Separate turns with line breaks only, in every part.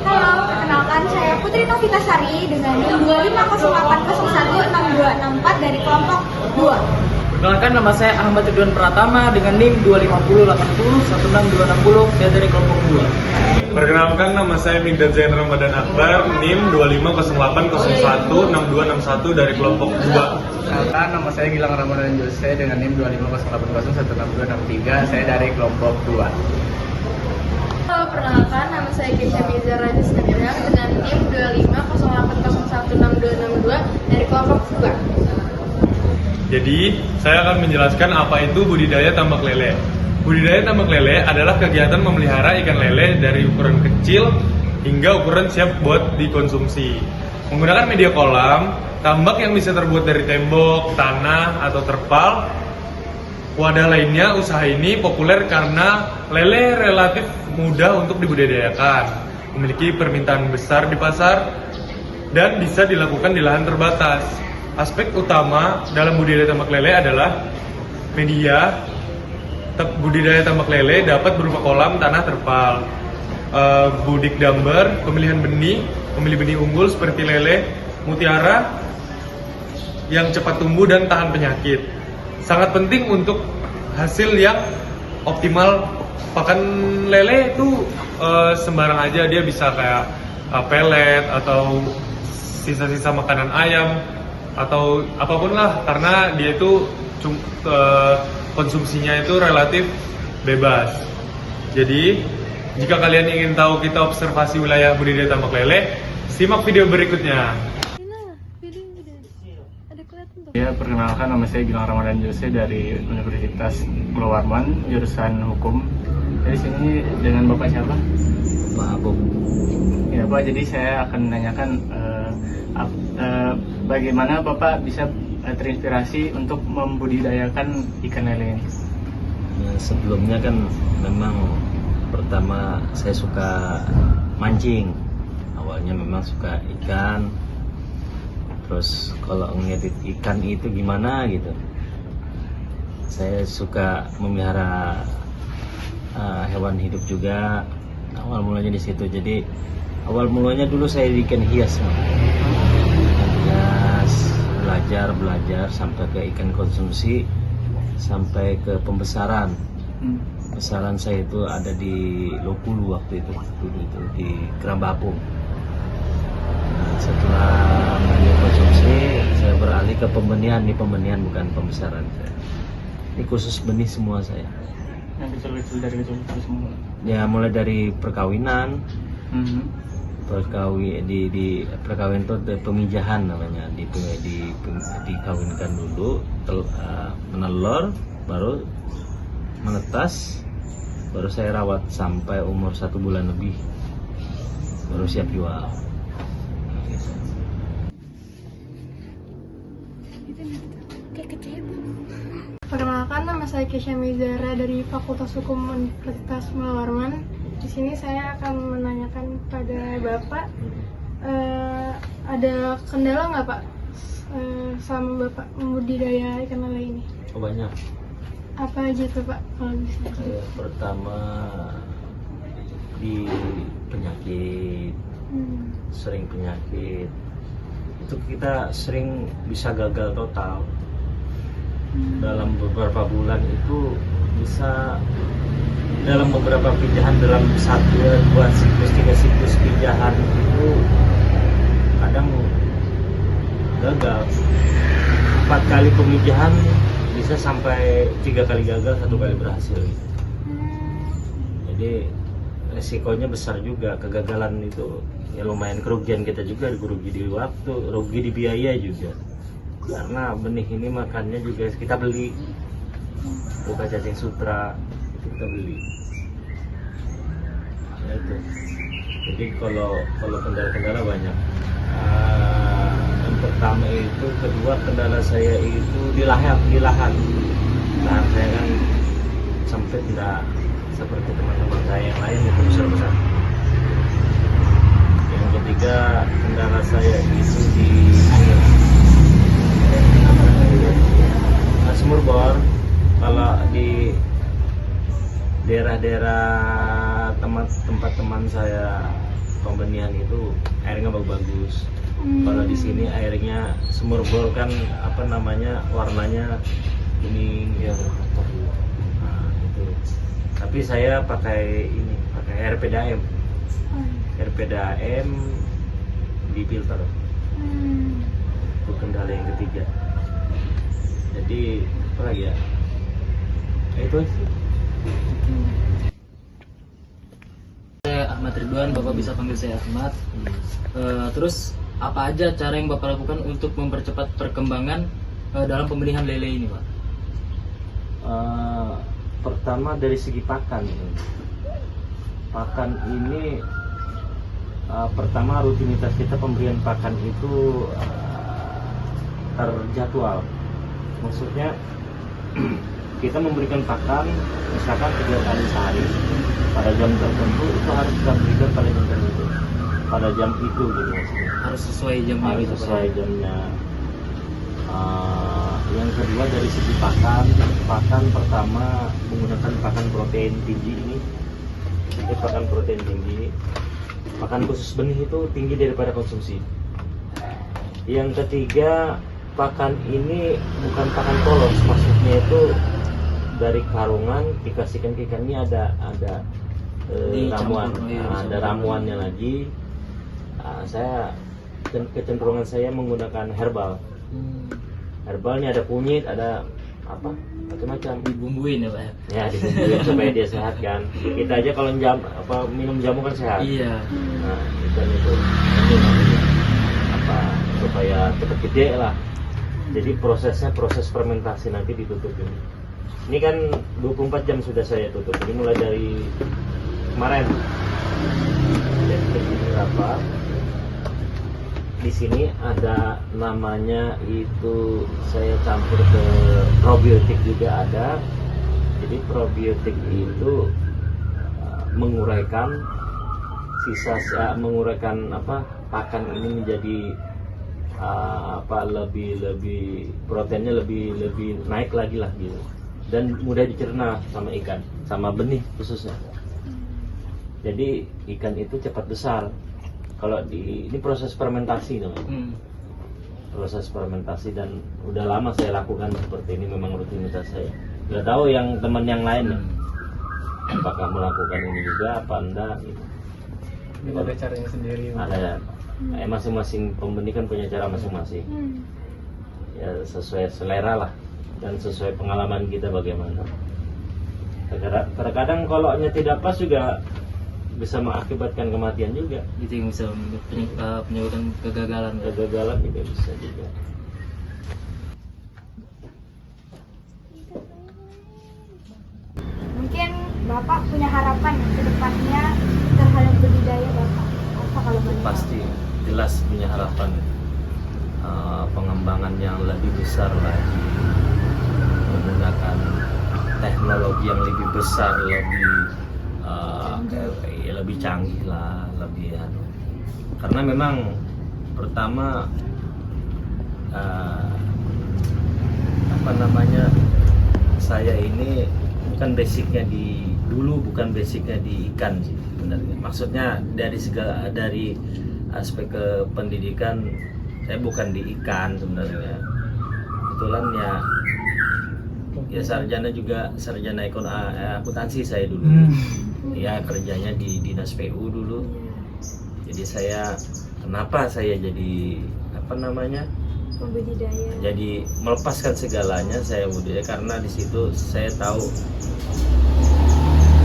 Halo, perkenalkan saya Putri Novitasari dengan NIM 2508016264 dari kelompok 2.
Perkenalkan, nama saya Ahmad Ridwan Pratama dengan NIM 25080166260 saya dari kelompok 2.
Perkenalkan, nama saya Migdad Zain Ramadan Akbar, NIM 2508016261 dari kelompok 2.
Perkenalkan, nama saya Gilang Ramadan Jose dengan NIM 25080166263, saya dari kelompok 2.
Halo, perkenalkan, nama saya Kesha Miza Rajis Nabila dengan NIM 25080166262 dari kelompok 2.
Jadi, saya akan menjelaskan apa itu budidaya tambak lele. Budidaya tambak lele adalah kegiatan memelihara ikan lele dari ukuran kecil hingga ukuran siap buat dikonsumsi. Menggunakan media kolam, tambak yang bisa terbuat dari tembok, tanah, atau terpal, wadah lainnya. Usaha ini populer karena lele relatif mudah untuk dibudidayakan, memiliki permintaan besar di pasar, dan bisa dilakukan di lahan terbatas. Aspek utama dalam budidaya tambak lele adalah media. Budidaya tambak lele dapat berupa kolam, tanah, terpal, budik damber, pemilihan benih, memilih benih unggul seperti lele, mutiara yang cepat tumbuh dan tahan penyakit. Sangat penting untuk hasil yang optimal. Pakan lele itu sembarang aja, dia bisa kayak pelet atau sisa-sisa makanan ayam atau apapun lah, karena dia itu konsumsinya itu relatif bebas. Jadi, jika kalian ingin tahu kita observasi wilayah budidaya tambak lele, simak video berikutnya.
Ya, perkenalkan, nama saya Gilang Ramadan Jose dari Universitas Pulau Warman, jurusan Hukum. Dari sini dengan Bapak siapa?
Pak Agung.
Ya Pak, jadi saya akan menanyakan bagaimana Bapak bisa terinspirasi untuk membudidayakan ikan lele ini?
Ya, sebelumnya kan memang pertama saya suka mancing. Awalnya memang suka ikan. Terus kalau ngedit ikan itu gimana gitu. Saya suka memelihara hewan hidup juga. Awal mulanya di situ. Jadi awal mulanya dulu saya bikin hias. Belajar sampai ke ikan konsumsi, sampai ke pembesaran. Besaran saya itu ada di Lokulu waktu itu di Kerambapung. Nah, setelah media konsumsi, saya beralih ke pembenihan. Di pembenihan, bukan pembesaran. Ini khusus benih semua saya.
Yang kecil-kecil dari kecil-kecil semua? Ya,
mulai dari perkawinan. Di perkawinan itu ada pemijahan namanya, dikawinkan dulu, menelur, baru menetas, baru saya rawat sampai umur 1 bulan lebih, baru siap jual.
Perkenalkan, nama saya Kesha Mizara dari Fakultas Hukum Universitas Pulau Warman. Di sini saya akan menanyakan pada Bapak, ada kendala nggak Pak selama Bapak membudidaya ikan lele ini?
Oh, banyak.
Apa aja tuh Pak, kalau bisa?
Pertama di penyakit, sering penyakit. Itu kita sering bisa gagal total. Dalam beberapa bulan itu bisa, dalam beberapa pijahan, dalam 1-2 siklus, 3 siklus pijahan itu kadang gagal. 4 kali pemijahan bisa sampai 3 kali gagal, 1 kali berhasil. Jadi resikonya besar juga. Kegagalan itu ya lumayan, kerugian kita juga, rugi di waktu, rugi di biaya juga. Karena benih ini makannya juga kita beli, bukan cacing sutra, kita beli. Ya itu. Jadi kalau kendala-kendala banyak. Yang pertama itu, kedua kendala saya itu di lahan. Lahan saya kan sempit, tidak seperti teman-teman saya yang lain itu besar-besar. Yang ketiga kendala saya itu di air. Sumur bor, kalau di daerah-daerah tempat teman saya pembenihan itu airnya bagus. Kalau di sini airnya sumur bor kan apa namanya warnanya kuning ya. Nah, itu. Tapi saya pakai RPDAM. RPDAM di filter. Itu kendala yang ketiga. Jadi apa lagi ya? Itu sih.
Saya Ahmad Ridwan, Bapak bisa panggil saya Ahmad. Terus apa aja cara yang Bapak lakukan untuk mempercepat perkembangan dalam pembenihan lele ini, Pak?
Pertama dari segi pakan. Pakan ini pertama rutinitas kita pemberian pakan itu terjadwal. Maksudnya kita memberikan pakan misalkan 3 kali sehari pada jam tertentu, itu harus kita berikan pada jam tertentu, pada jam itu gitu maksudnya.
Harus sesuai jamnya.
Harus
gitu, Pak,
sesuai
ya?
jamnya. Yang kedua dari segi pakan pertama menggunakan pakan protein tinggi ini. Ini pakan protein tinggi. Pakan khusus benih itu tinggi daripada konsumsi. Yang ketiga, pakan ini bukan pakan polos, maksudnya itu dari karungan dikasihkan ke ikan ini ada ramuan, ada ramuannya lagi. Saya kecenderungan saya menggunakan herbal. Herbalnya ada kunyit, ada apa macam-macam.
Dibumbuin ya, Pak?
Ya dibumbuin supaya dia sehat kan. Kita aja kalau minum jamu kan sehat.
Iya.
Nah ikan itu supaya cepat gede lah. Jadi proses fermentasi nanti ditutup ini. Ini kan 24 jam sudah saya tutup. Ini mulai dari kemarin. Jadi berapa? Di sini ada namanya itu saya campur ke probiotik juga ada. Jadi probiotik itu menguraikan pakan ini menjadi lebih proteinnya lebih naik lagi lah gitu, dan mudah dicerna sama ikan sama benih khususnya. Jadi ikan itu cepat besar. Kalau ini proses fermentasi namanya. Proses fermentasi, dan udah lama saya lakukan seperti ini, memang rutinitas saya. Nggak tahu yang teman yang lain apakah melakukan ini juga apa enggak gitu.
Ini ada caranya sendiri.
Ada. Masing-masing pembenih kan punya cara masing-masing. Ya sesuai selera lah dan sesuai pengalaman kita bagaimana. Terkadang kalau tidak pas juga bisa mengakibatkan kematian juga.
Itu yang bisa menyebabkan kegagalan.
Kegagalan juga bisa juga.
Mungkin Bapak punya harapan ke depannya terhadap budidaya Bapak. Apa kalau boleh?
Pasti jelas punya harapan pengembangan yang lebih besar lagi, menggunakan teknologi yang lebih besar, lebih canggih lah, karena memang pertama saya ini bukan basicnya bukan basicnya di ikan sih sebenarnya. Maksudnya dari aspek pendidikan saya bukan di ikan sebenarnya. Kebetulan ya sarjana akuntansi saya dulu. Ya kerjanya di dinas PU dulu. Jadi kenapa saya jadi
Pembudidaya.
jadi melepaskan segalanya saya budidaya, karena di situ saya tahu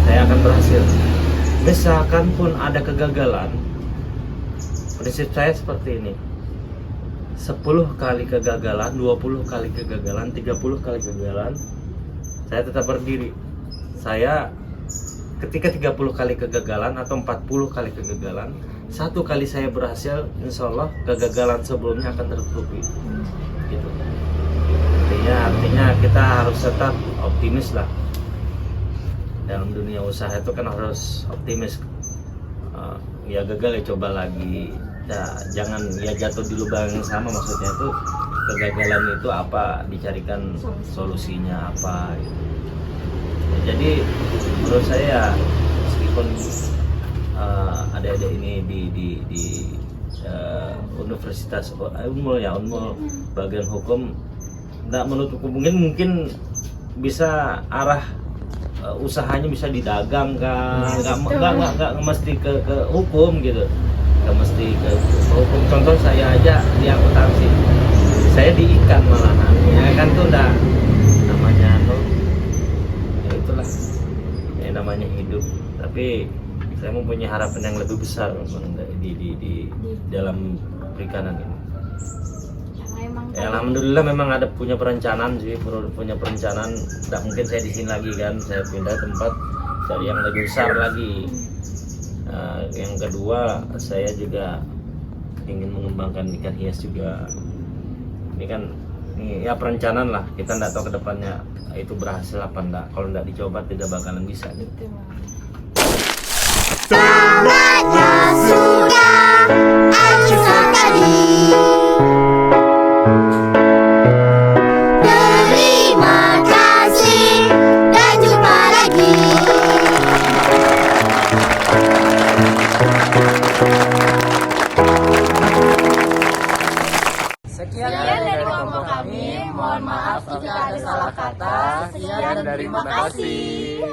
saya akan berhasil. Misalkan pun ada kegagalan, prinsip saya seperti ini: 10 kali kegagalan, 20 kali kegagalan, 30 kali kegagalan, saya tetap berdiri. Saya ketika 30 kali kegagalan atau 40 kali kegagalan, 1 kali saya berhasil, insya Allah kegagalan sebelumnya akan tertutupi. Gitu. Artinya kita harus tetap optimis lah. Dalam dunia usaha itu kan harus optimis. Ya gagal ya coba lagi. Jangan jatuh di lubang yang sama. Maksudnya itu kegagalan itu apa, dicarikan solusinya apa gitu. Jadi menurut saya meskipun adik-adik ini di Universitas Unmul bagian hukum, nggak menutup kemungkinan mungkin bisa arah usahanya bisa didagang kan, nggak mesti ke hukum gitu, nggak mesti ke hukum. Contoh saya aja di akuntansi, saya di ikan malahan, ya kan tuh udah namanya ya itulah ya namanya hidup. Tapi saya mempunyai harapan yang lebih besar di dalam perikanan ini. Ya, alhamdulillah memang ada punya perencanaan sih, punya perencanaan. Tidak mungkin saya di sini lagi kan, saya pindah tempat cari yang lebih besar lagi. Yang kedua, saya juga ingin mengembangkan ikan hias juga. Ini kan ya perencanaan lah, kita tidak tahu ke depannya itu berhasil apa enggak. Kalau tidak dicoba tidak bakalan bisa gitu.
Saatnya sudah acukan tadi. Terima kasih dan jumpa lagi.
Sekian dari kelompok kami. Mohon maaf jika ada salah kata. Sekian dan terima kasih.